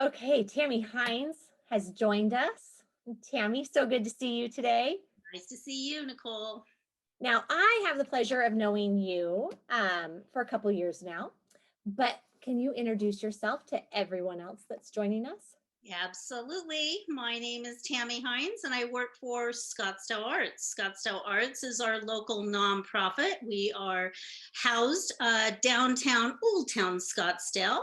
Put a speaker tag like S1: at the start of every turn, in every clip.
S1: Okay, Tammy Hinds has joined us. Tammy, so good to see you today.
S2: Nice to see you, Nicole.
S1: Now, I have the pleasure of knowing you for a couple years now, but can you introduce yourself to everyone else that's joining us?
S2: Absolutely. My name is Tammy Hinds and I work for Scottsdale Arts. Scottsdale Arts is our local nonprofit. We are housed downtown, Old Town Scottsdale.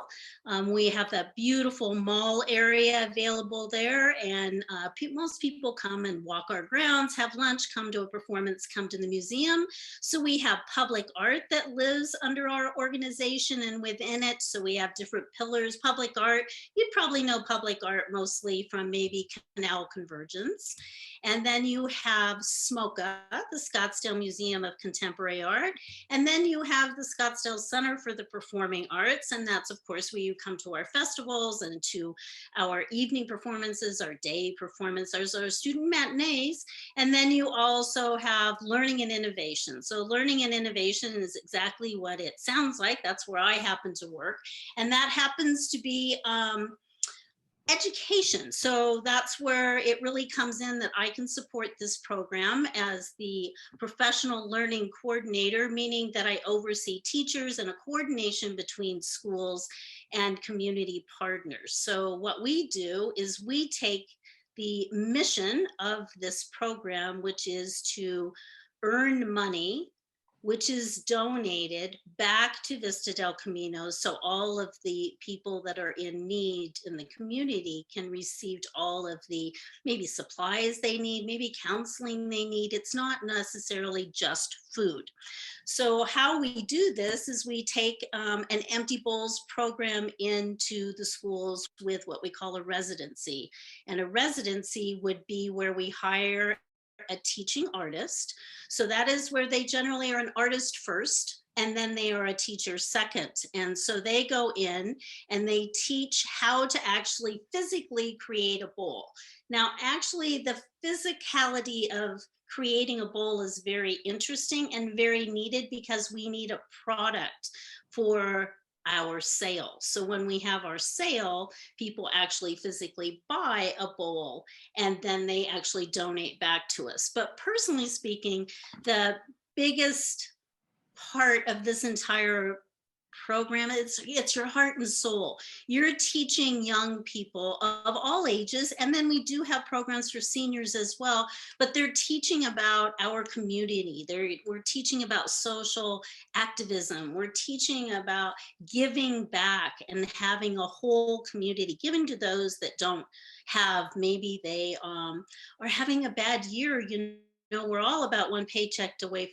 S2: We have that beautiful mall area available there, and most people come and walk our grounds, have lunch, come to a performance, come to the museum. So we have public art that lives under our organization and within it. So we have different pillars, public art. You'd probably know public art mostly from maybe Canal Convergence. And then you have SMOCA, the Scottsdale Museum of Contemporary Art. And then you have the Scottsdale Center for the Performing Arts. And that's, of course, where you come to our festivals and to our evening performances, our day performances, our student matinees. And then you also have learning and innovation. So learning and innovation is exactly what it sounds like. That's where I happen to work. And that happens to be education. So that's where it really comes in that I can support this program as the professional learning coordinator, meaning that I oversee teachers and a coordination between schools and community partners. So what we do is we take the mission of this program, which is to earn money, which is donated back to Vista del Camino. So all of the people that are in need in the community can receive all of the maybe supplies they need, maybe counseling they need. It's not necessarily just food. So how we do this is we take an Empty Bowls program into the schools with what we call a residency. And a residency would be where we hire a teaching artist. So that is where they generally are an artist first, and then they are a teacher second. And so they go in and they teach how to actually physically create a bowl. Now, actually, the physicality of creating a bowl is very interesting and very needed because we need a product for our sale. So when we have our sale, people actually physically buy a bowl and then they actually donate back to us. But personally speaking, the biggest part of this entire program, it's your heart and soul. You're teaching young people of all ages, and then we do have programs for seniors as well, but they're teaching about our community. We're teaching about social activism. We're teaching about giving back and having a whole community, giving to those that don't have, maybe they are having a bad year, we're all about one paycheck away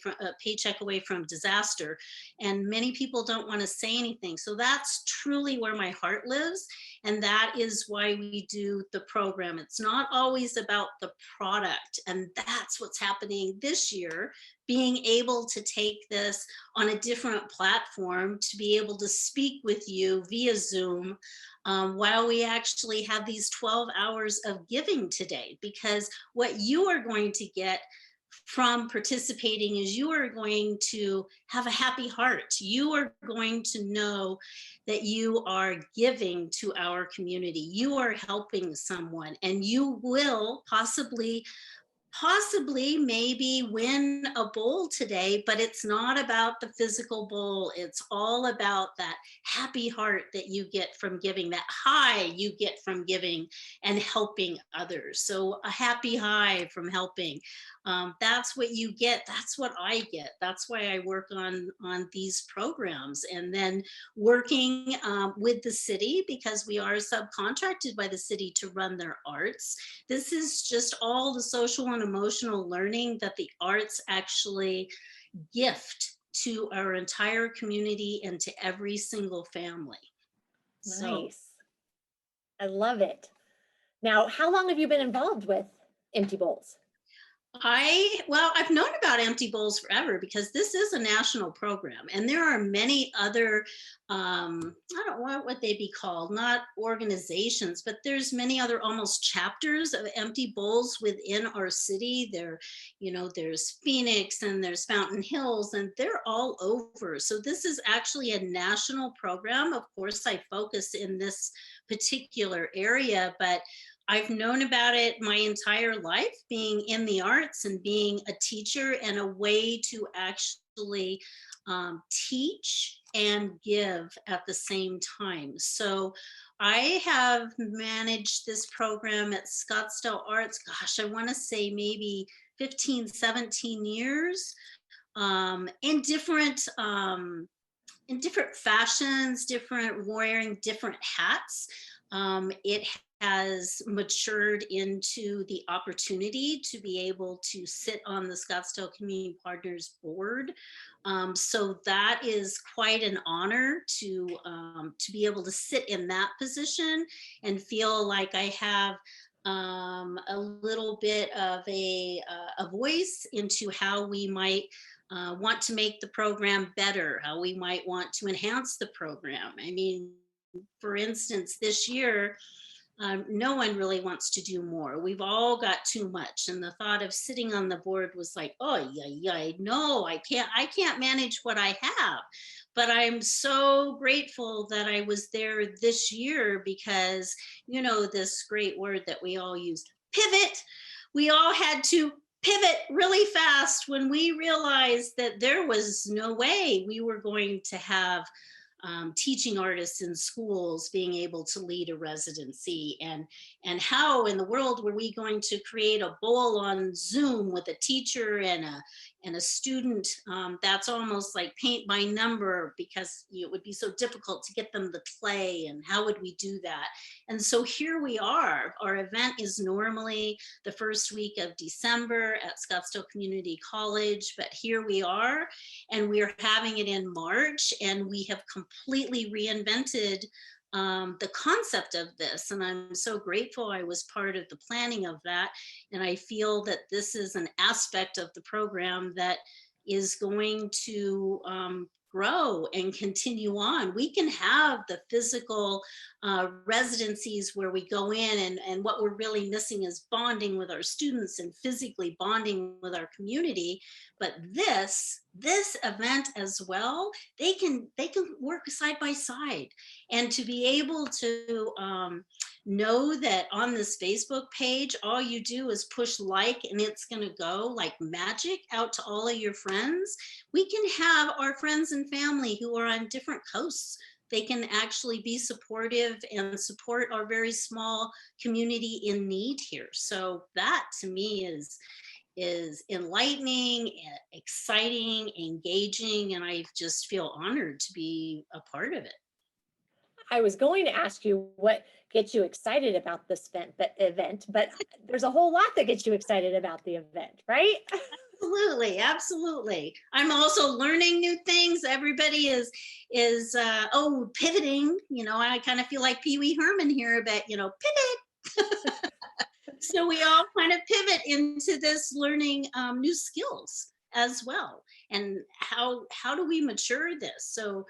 S2: from disaster, and many people don't want to say anything. So that's truly where my heart lives, and that is why we do the program. It's not always about the product, and that's what's happening this year, being able to take this on a different platform, to be able to speak with you via Zoom, while we actually have these 12 hours of giving today. Because what you are going to get from participating is you are going to have a happy heart. You are going to know that you are giving to our community. You are helping someone, and you will possibly maybe win a bowl today, but it's not about the physical bowl. It's all about that happy heart that you get from giving, that high you get from giving and helping others. So a happy high from helping. That's what you get. That's what I get. That's why I work on these programs, and then working with the city, because we are subcontracted by the city to run their arts. This is just all the social and emotional learning that the arts actually gift to our entire community and to every single family. So
S1: Nice. I love it. Now, how long have you been involved with Empty Bowls?
S2: Well, I've known about Empty Bowls forever because this is a national program, and there are many other, I don't know what they be called, not organizations, but there's many other almost chapters of Empty Bowls within our city. There's Phoenix and there's Fountain Hills, and they're all over. So this is actually a national program. Of course, I focus in this particular area, but I've known about it my entire life, being in the arts and being a teacher, and a way to actually teach and give at the same time. So I have managed this program at Scottsdale Arts, gosh, I want to say maybe 15, 17 years, in different fashions, different wearing different hats. It has matured into the opportunity to be able to sit on the Scottsdale Community Partners board. So that is quite an honor to be able to sit in that position and feel like I have a little bit of a voice into how we might want to make the program better, how we might want to enhance the program. I mean, for instance, this year, no one really wants to do more. We've all got too much, and the thought of sitting on the board was like, oh yeah, yeah, no, I can't manage what I have. But I'm so grateful that I was there this year because, this great word that we all use, pivot. We all had to pivot really fast when we realized that there was no way we were going to have teaching artists in schools being able to lead a residency, and how in the world were we going to create a bowl on Zoom with a teacher and a student. That's almost like paint by number, because it would be so difficult to get them to play, and how would we do that? And so here we are. Our event is normally the first week of December at Scottsdale Community College, but here we are, and we're having it in March, and we have completely reinvented the concept of this. And I'm so grateful I was part of the planning of that. And I feel that this is an aspect of the program that is going to grow and continue on. We can have the physical residencies where we go in, and what we're really missing is bonding with our students and physically bonding with our community. But this event as well, they can work side by side, and to be able to know that on this Facebook page, all you do is push like, and it's going to go like magic out to all of your friends. We can have our friends and family who are on different coasts. They can actually be supportive and support our very small community in need here. So that to me is enlightening, exciting, engaging, and I just feel honored to be a part of it.
S1: I was going to ask you what gets you excited about this event, but there's a whole lot that gets you excited about the event, right?
S2: Absolutely, absolutely. I'm also learning new things. Everybody is pivoting. I kind of feel like Pee Wee Herman here, but pivot. So we all kind of pivot into this learning new skills as well, and how do we mature this? So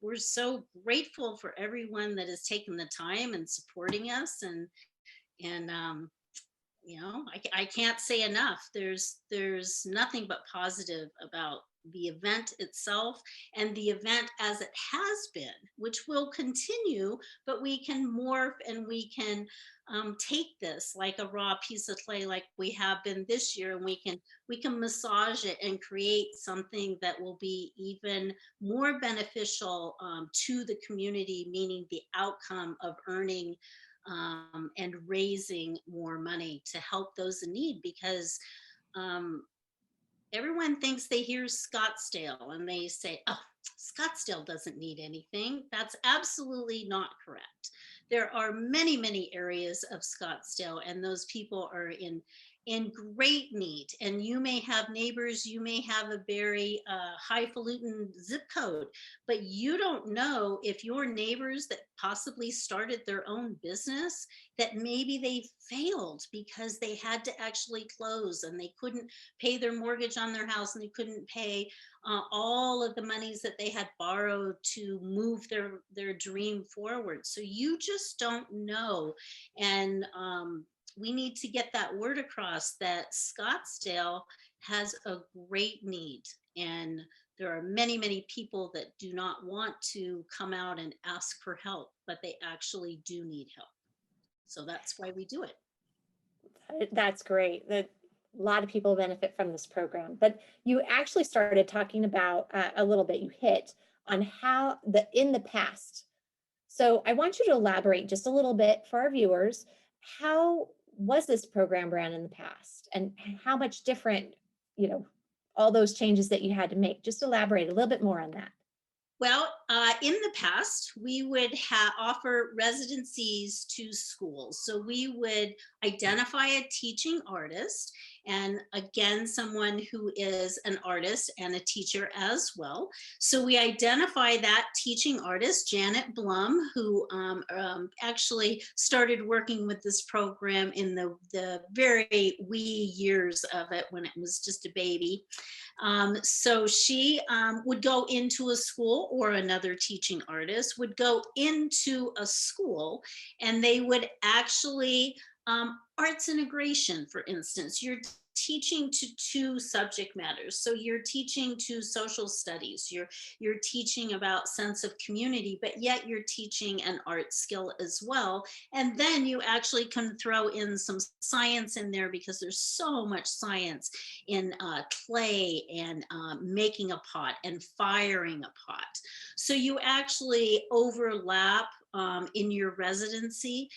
S2: we're so grateful for everyone that has taken the time and supporting us, and I can't say enough. There's nothing but positive about the event itself, and the event as it has been, which will continue, but we can morph, and we can take this like a raw piece of clay, like we have been this year, and we can massage it and create something that will be even more beneficial to the community, meaning the outcome of earning and raising more money to help those in need. Because everyone thinks they hear Scottsdale and they say, oh, Scottsdale doesn't need anything. That's absolutely not correct. There are many, many areas of Scottsdale, and those people are in in great need, and you may have neighbors, you may have a very highfalutin zip code, but you don't know if your neighbors that possibly started their own business, that maybe they failed because they had to actually close and they couldn't pay their mortgage on their house, and they couldn't pay all of the monies that they had borrowed to move their dream forward. So you just don't know. And we need to get that word across that Scottsdale has a great need. And there are many, many people that do not want to come out and ask for help, but they actually do need help. So that's why we do it.
S1: That's great. That a lot of people benefit from this program. But you actually started talking about a little bit, you hit on how in the past. So I want you to elaborate just a little bit for our viewers. How was this program ran in the past, and how much different, all those changes that you had to make? Just elaborate a little bit more on that.
S2: Well, in the past, we would offer residencies to schools. So we would identify a teaching artist, and again, someone who is an artist and a teacher as well. So we identify that teaching artist, Janet Blum, who actually started working with this program in the very wee years of it when it was just a baby. So she would go into a school, or another teaching artist would go into a school, and they would actually, arts integration, for instance, you're teaching to two subject matters. So you're teaching to social studies, you're teaching about sense of community, but yet you're teaching an art skill as well. And then you actually can throw in some science in there, because there's so much science in clay and making a pot and firing a pot. So you actually overlap in your residency.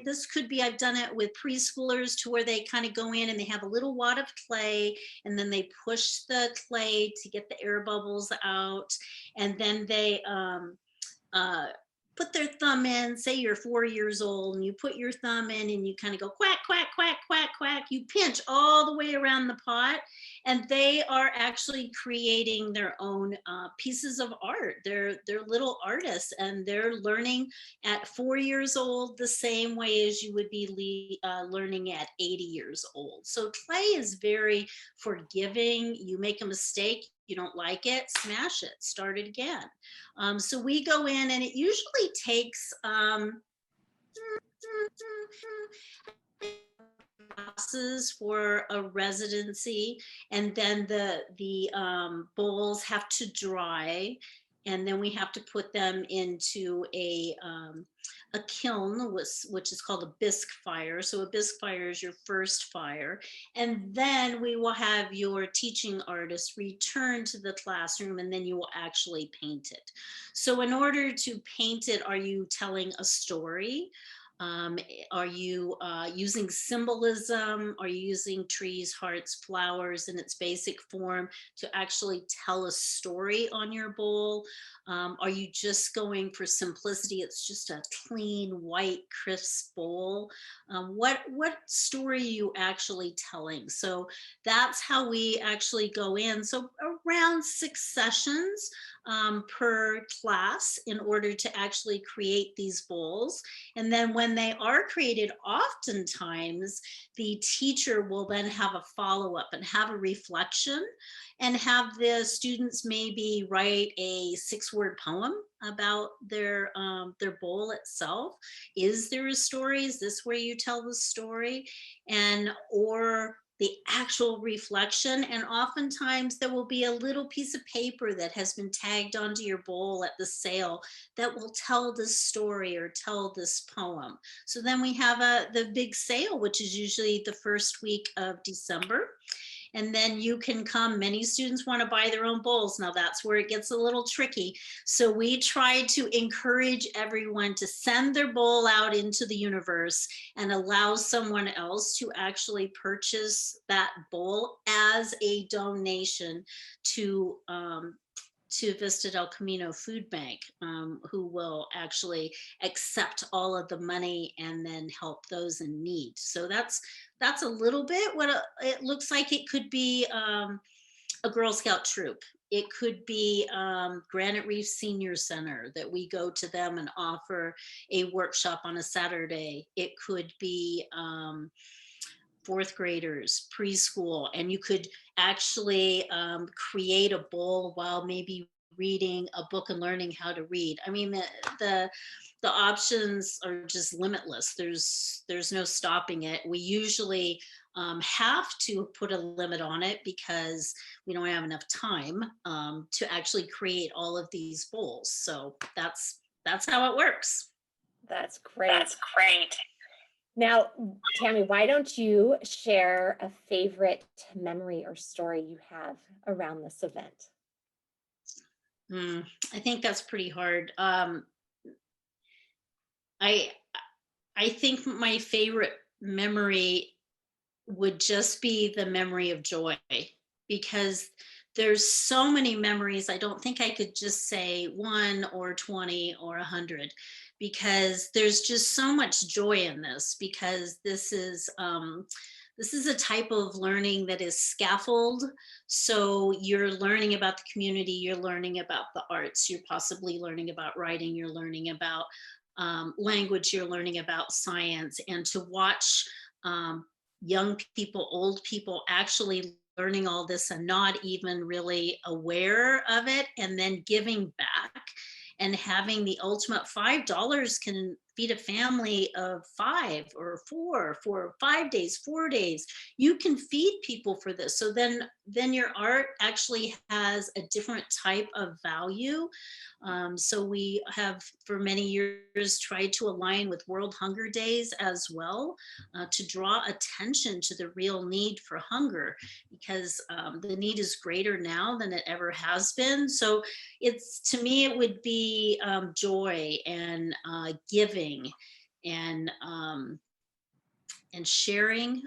S2: This could be, I've done it with preschoolers, to where they kind of go in and they have a little wad of clay, and then they push the clay to get the air bubbles out. And then they uh, put their thumb in. Say you're 4 years old, and you put your thumb in and you kind of go quack, quack, quack, quack, quack. You pinch all the way around the pot, and they are actually creating their own pieces of art. They're little artists, and they're learning at 4 years old the same way as you would be learning at 80 years old. So clay is very forgiving. You make a mistake, you don't like it, smash it, start it again. So we go in, and it usually takes classes for a residency, and then the bowls have to dry, and then we have to put them into a kiln, which is called a bisque fire. So a bisque fire is your first fire. And then we will have your teaching artist return to the classroom, and then you will actually paint it. So in order to paint it, are you telling a story? Are you using symbolism? Are you using trees, hearts, flowers in its basic form to actually tell a story on your bowl? Are you just going for simplicity? It's just a clean, white, crisp bowl. What story are you actually telling? So that's how we actually go in. So around 6 sessions per class, in order to actually create these bowls. And then when they are created, oftentimes the teacher will then have a follow-up and have a reflection, and have the students maybe write a 6-word poem about their bowl itself. Is there a story? Is this where you tell the story? And or the actual reflection. And oftentimes there will be a little piece of paper that has been tagged onto your bowl at the sale that will tell this story or tell this poem. So then we have the big sale, which is usually the first week of December. And then you can come. Many students want to buy their own bowls. Now that's where it gets a little tricky. So we try to encourage everyone to send their bowl out into the universe and allow someone else to actually purchase that bowl as a donation to to Vista del Camino Food Bank, who will actually accept all of the money and then help those in need. So that's a little bit what it looks like. It could be a Girl Scout troop. It could be Granite Reef Senior Center that we go to them and offer a workshop on a Saturday. It could be fourth graders, preschool, and you could actually create a bowl while maybe reading a book and learning how to read. I mean, the the options are just limitless. There's no stopping it. We usually have to put a limit on it because we don't have enough time to actually create all of these bowls. So that's how it works.
S1: That's great.
S3: That's great.
S1: Now, Tammy, why don't you share a favorite memory or story you have around this event?
S2: I think that's pretty hard. I I think my favorite memory would just be the memory of joy, because there's so many memories. I don't think I could just say one or 20 or 100, because there's just so much joy in this, because this is a type of learning that is scaffold. So you're learning about the community, you're learning about the arts, you're possibly learning about writing, you're learning about language, you're learning about science. And to watch young people, old people actually learning all this and not even really aware of it, and then giving back and having the ultimate $5 can feed a family of 5 or 4 for 5 days, 4 days. You can feed people for this. So then your art actually has a different type of value. So we have for many years tried to align with World Hunger Days as well, to draw attention to the real need for hunger, because the need is greater now than it ever has been. So it's, to me, it would be joy and giving and sharing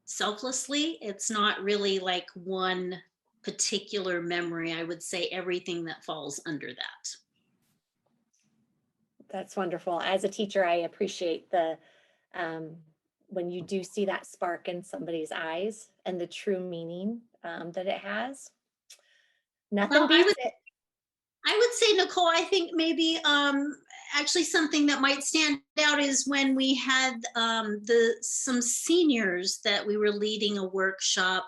S2: selflessly. It's not really like one particular memory. I would say everything that falls under that.
S1: That's wonderful. As a teacher, I appreciate the when you do see that spark in somebody's eyes and the true meaning that it has. Nothing
S2: Well,
S1: beats it.
S2: I would say, Nicole, I think maybe actually something that might stand out is when we had some seniors that we were leading a workshop,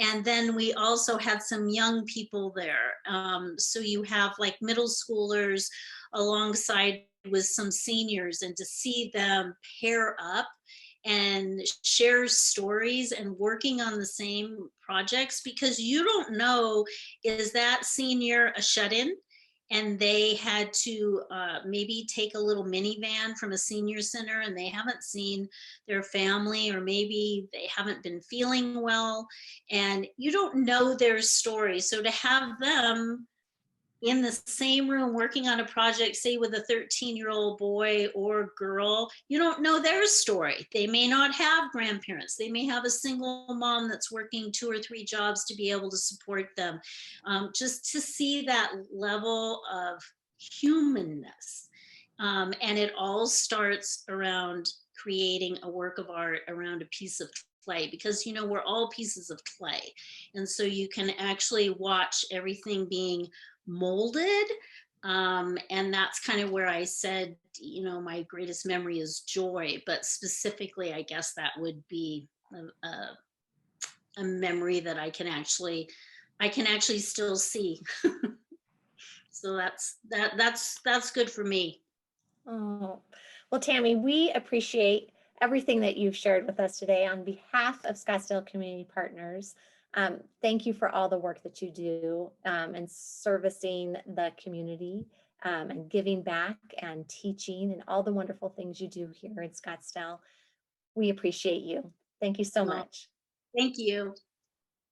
S2: and then we also had some young people there. So you have like middle schoolers alongside with some seniors, and to see them pair up and share stories and working on the same projects, because you don't know, is that senior a shut-in and they had to maybe take a little minivan from a senior center and they haven't seen their family, or maybe they haven't been feeling well, and you don't know their story. So to have them in the same room working on a project, say with a 13-year-old boy or girl, you don't know their story. They may not have grandparents. They may have a single mom that's working 2 or 3 jobs to be able to support them. Just to see that level of humanness. And it all starts around creating a work of art around a piece of clay, because we're all pieces of clay, and so you can actually watch everything being molded. And that's kind of where I said, my greatest memory is joy, but specifically, I guess that would be a memory that I can actually still see. So that's good for me.
S1: Oh, well, Tammy, we appreciate everything that you've shared with us today on behalf of Scottsdale Community Partners. Thank you for all the work that you do and servicing the community and giving back and teaching and all the wonderful things you do here in Scottsdale. We appreciate you. Thank you so
S2: Well,
S1: much.
S2: thank you.